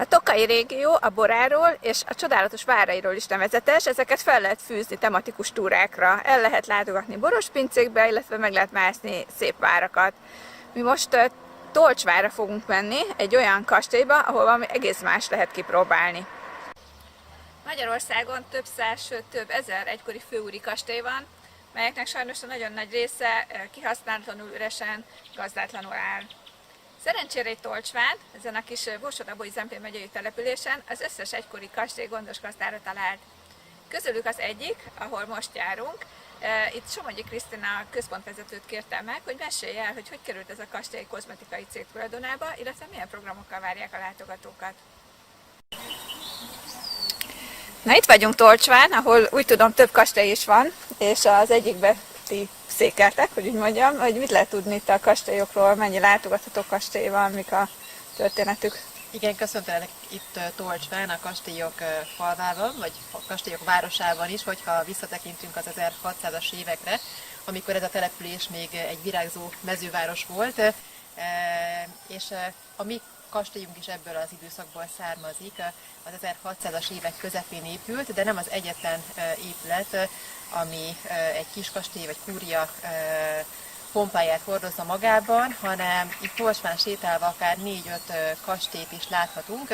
A Tokai régió a boráról és a csodálatos várairól is nevezetes, ezeket fel lehet fűzni tematikus túrákra. El lehet látogatni borospincékbe, illetve meg lehet mászni szép várakat. Mi most Tolcsvárra fogunk menni, egy olyan kastélyba, ahol valami egész más lehet kipróbálni. Magyarországon több száz, sőt több ezer egykori főúri kastély van, melyeknek sajnos a nagyon nagy része kihasználatlanul, üresen, gazdátlanul áll. Szerencsére itt Tolcsván, ezen a kis Borsod-Abaúj-Zemplén megyei településen az összes egykori kastély gondos gazdára talált. Közülük az egyik, ahol most járunk, itt Somogyi Krisztina központvezetőt kértem meg, hogy mesélje el, hogy került ez a kastély kozmetikai cég tulajdonába, illetve milyen programokkal várják a látogatókat. Na, itt vagyunk Tolcsván, ahol úgy tudom több kastély is van, és az egyikbe ti székeltek, hogy úgy mondjam, hogy mit lehet tudni itt a kastélyokról, mennyi látogatható kastély van, mik a történetük. Igen, köszöntelek itt Tolcsván, a kastélyok falvában, vagy a kastélyok városában is, hogyha visszatekintünk az 1600-as évekre, amikor ez a település még egy virágzó mezőváros volt, és a mi kastélyunk is ebből az időszakból származik, az 1600-as évek közepén épült, de nem az egyetlen épület, ami egy kis kastély vagy kúria pompáját hordozza magában, hanem itt Tolcsván sétálva akár 4-5 kastélyt is láthatunk.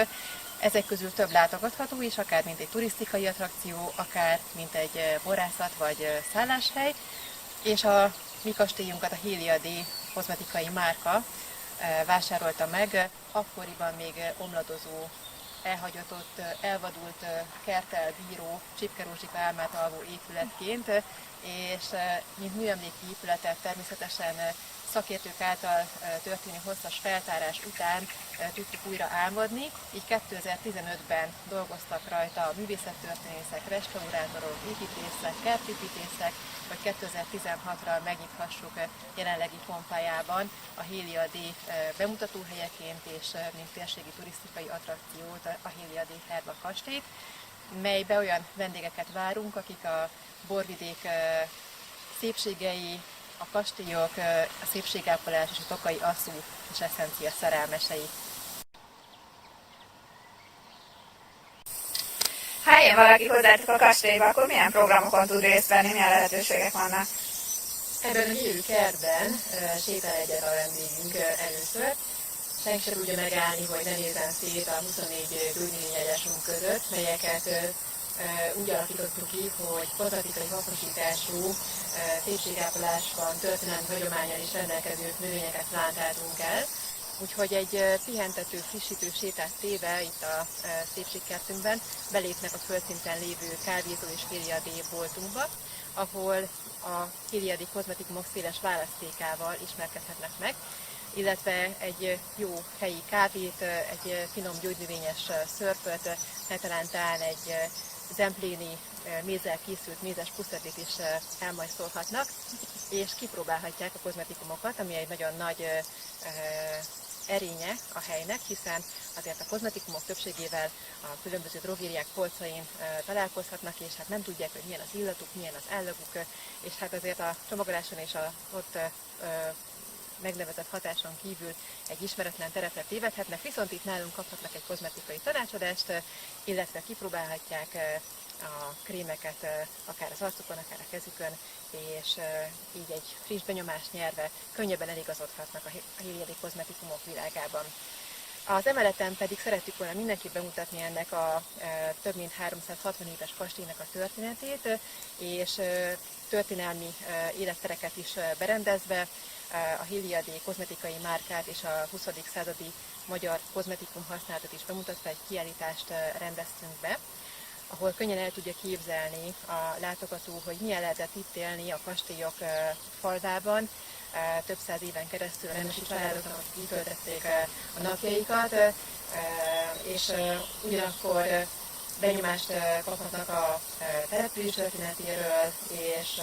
Ezek közül több látogatható is, akár mint egy turisztikai attrakció, akár mint egy borászat vagy szálláshely. És a mi kastélyunkat a Hélia D kozmetikai márka vásárolta meg, akkoriban még omladozó, elhagyatott, elvadult, kerttel bíró, csipkerózsika álmát alvó épületként, és mint műemléki épületet természetesen szakértők által történő hosszas feltárás után tudtuk újra álmodni, így 2015-ben dolgoztak rajta a művészettörténészek, restaurátorok, építészek, kertépítészek, hogy 2016-ra megnyithassuk jelenlegi pompájában a Hélia D bemutatóhelyeként és mint térségi turisztikai attrakciót a Hélia D Herba kastélyt, melybe olyan vendégeket várunk, akik a borvidék szépségei, a kastélyok, a szépségápolás és a tokai asszú és eszencia szerelmesei. Ha ilyen valaki hozzátok a kastélyba, akkor milyen programokon tud részt venni, milyen lehetőségek vannak? Ebben a gyűrű kertben sétál egyet a vendégünk először. Senki sem tudja megállni, hogy ne nézzen szét a 24 gyógynövényegyesünk között, melyeket úgy alakítottuk ki, hogy kozmetikai hasznosítású, szépségápolásban, történelmi hagyománnyal is rendelkező növényeket plántáltunk el. Úgyhogy egy pihentető, frissítő sétát téve itt a szépségkertünkben belépnek a földszinten lévő kávézó és Hélia D boltunkba, ahol a Hélia D kozmetikumok széles választékával ismerkedhetnek meg, illetve egy jó helyi kávét, egy finom gyógynövényes szörpöt, netalántán egy zempléni mézzel készült mézes puszedét is elmajszolhatnak, és kipróbálhatják a kozmetikumokat, ami egy nagyon nagy erénye a helynek, hiszen azért a kozmetikumok többségével a különböző drogériák polcain találkozhatnak, és hát nem tudják, hogy milyen az illatuk, milyen az állaguk, és hát azért a csomagoláson és a ott megnevezett hatáson kívül egy ismeretlen terepre tévedhetnek, viszont itt nálunk kaphatnak egy kozmetikai tanácsadást, illetve kipróbálhatják a krémeket akár az arcukon, akár a kezükön, és így egy friss benyomást nyerve könnyebben eligazodhatnak a Hélia D kozmetikumok világában. Az emeleten pedig szerettük volna mindenképp bemutatni ennek a több mint 360 éves kastélynak a történetét, és történelmi élettereket is berendezve, a Hélia D kozmetikai márkát és a 20. századi magyar kozmetikum használatot is bemutatva egy kiállítást rendeztünk be, ahol könnyen el tudja képzelni a látogató, hogy milyen lehetett itt élni a kastélyok falvában. Több száz éven keresztül a nemesi családoknak itt töltötték a napjaikat, és ugyanakkor benyomást kaphatnak a település történetéről, és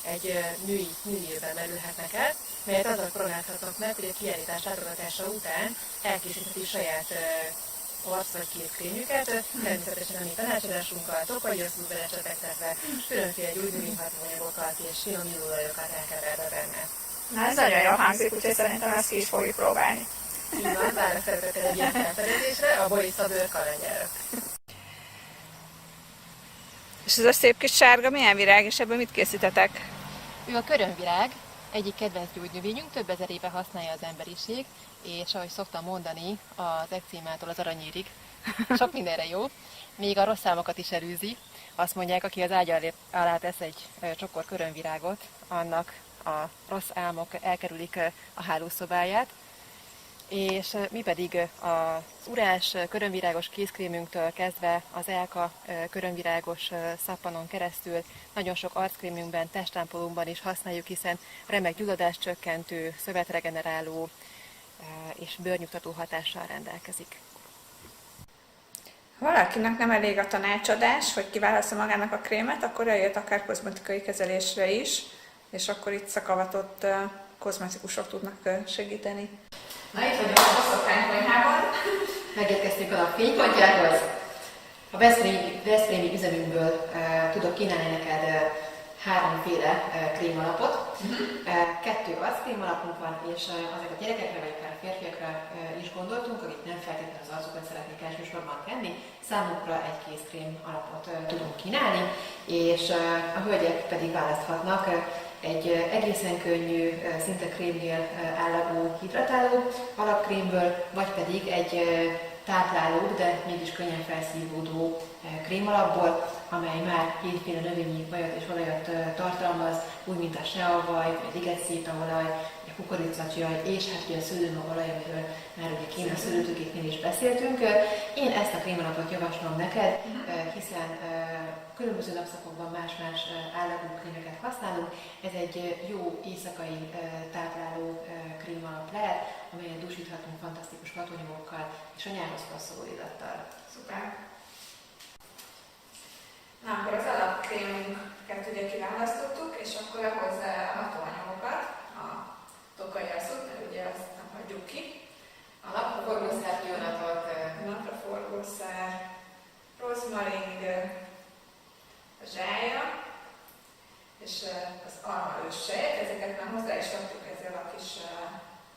egy női millióben merülhetnek el, melyet azzal koronázhatnak meg, hogy a kiállítás látogatása után elkészítheti saját arc vagy kézkrémjüket, természetesen a mi tanácsadásunkkal, tokai asszú belecsepegtetve, különféle gyógynövényhatóanyagokat és finom illóolajokat elkeverve benne. Na, ez nagyon jól hangzik, úgyhogy szerintem ezt ki is fogjuk próbálni. Így van, várnak szeretettel egy ilyen felfedezésre, a Borisa bőrkalengyára. És ez a szép kis sárga milyen virág, és ebből mit készítetek? Ő a körömvirág, egyik kedvenc gyógynövényünk, több ezer éve használja az emberiség, és ahogy szoktam mondani, az ekcémától az aranyérig sok mindenre jó, még a rossz álmokat is elűzi. Azt mondják, aki az ágy alá tesz egy csokor körömvirágot, annak a rossz álmok elkerülik a hálószobáját, és mi pedig az urás körömvirágos kézkrémünktől kezdve az Elka körömvirágos szappanon keresztül nagyon sok arckrémünkben, testámpolónkban is használjuk, hiszen remek gyulladáscsökkentő, szövetregeneráló és bőrnyugtató hatással rendelkezik. Ha valakinek nem elég a tanácsadás, hogy kiválassza magának a krémet, akkor eljöhet akár kozmetikai kezelésre is, és akkor itt szakavatott kozmetikusok tudnak segíteni. Na itt vagyunk a szokványkonyhában. Megérkeztünk a nap fénypontjához. A veszprémi üzemünkből tudok kínálni neked háromféle krémalapot. Kettő arckrémalapunk van, és azok a gyerekekre vagy akár a férfiakra is gondoltunk, akik nem feltétlenül az arcukat szeretnék elsősorban kenni. Számukra egy kézkrém alapot tudunk kínálni, és a hölgyek pedig választhatnak egy egészen könnyű, szinte krémnél állagú hidratáló alapkrémből, vagy pedig egy tápláló, de mégis könnyen felszívódó krémalapból, amely már 7 féle növényi vajat és olajat tartalmaz, úgy mint a seavaj, vagy a ligetszétaolaj, a kukoricacsaj, és hát ugye a szőlőmagalaj, amiről már ugye Kína szőlőtőkéknél is beszéltünk. Én ezt a krémalapot javaslom neked, hiszen különböző napszakokban más-más állagú krémeket használunk. Ez egy jó éjszakai tápláló krémalap lehet, amelyet dúsíthatunk fantasztikus hatóanyagokkal és a nyárhoz passzoló illattal. Szuper! Na, akkor az alapkrémünket ugye kiválasztottuk, és akkor ahhoz a hatóanyagokat, a tokajasszút, mert ugye azt nem hagyjuk ki. A Napraforgószer kivonatot, napraforgószer, rozmaring, a zsája, és az almaőssejt, ezeket már hozzá is raktuk ezzel a kis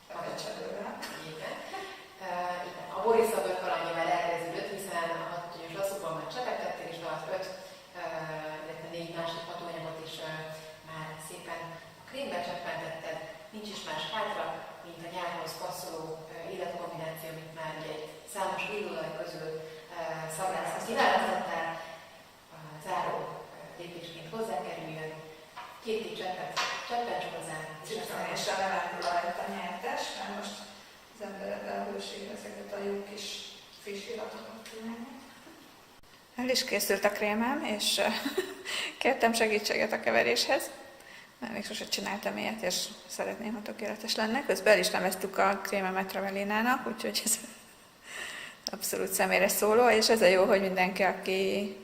pepecselővel. Igen. A Borisa bőrkalandja már elkezdődött, hiszen a hatóanyagos lasszúban már csepegtettél, és az 5, illetve 4 másik hatóanyagot is már szépen a krémbe cseppentetted. Nincs is más hátra, mint a nyárhoz passzoló illatkombináció, amit már ugye egy számos illóolaj közül szaglászat kiválasztottál. A záró lépésként hozzákerüljön, 2 cseppents hozzá, És a levendula a nyertes, mert most az ember ebben a hőségben ezeket a jó kis friss illatokat kívánni. El is készült a krémem, és kértem segítséget a keveréshez, mert még sosem csináltam ilyet, és szeretném, ha tökéletes lenne. Közben el is neveztük a krémemet Ravelinának, úgyhogy ez abszolút személyre szóló, és ez a jó, hogy mindenki, aki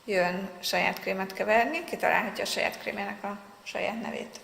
jön saját krémet keverni, kitalálhatja a saját krémének a saját nevét.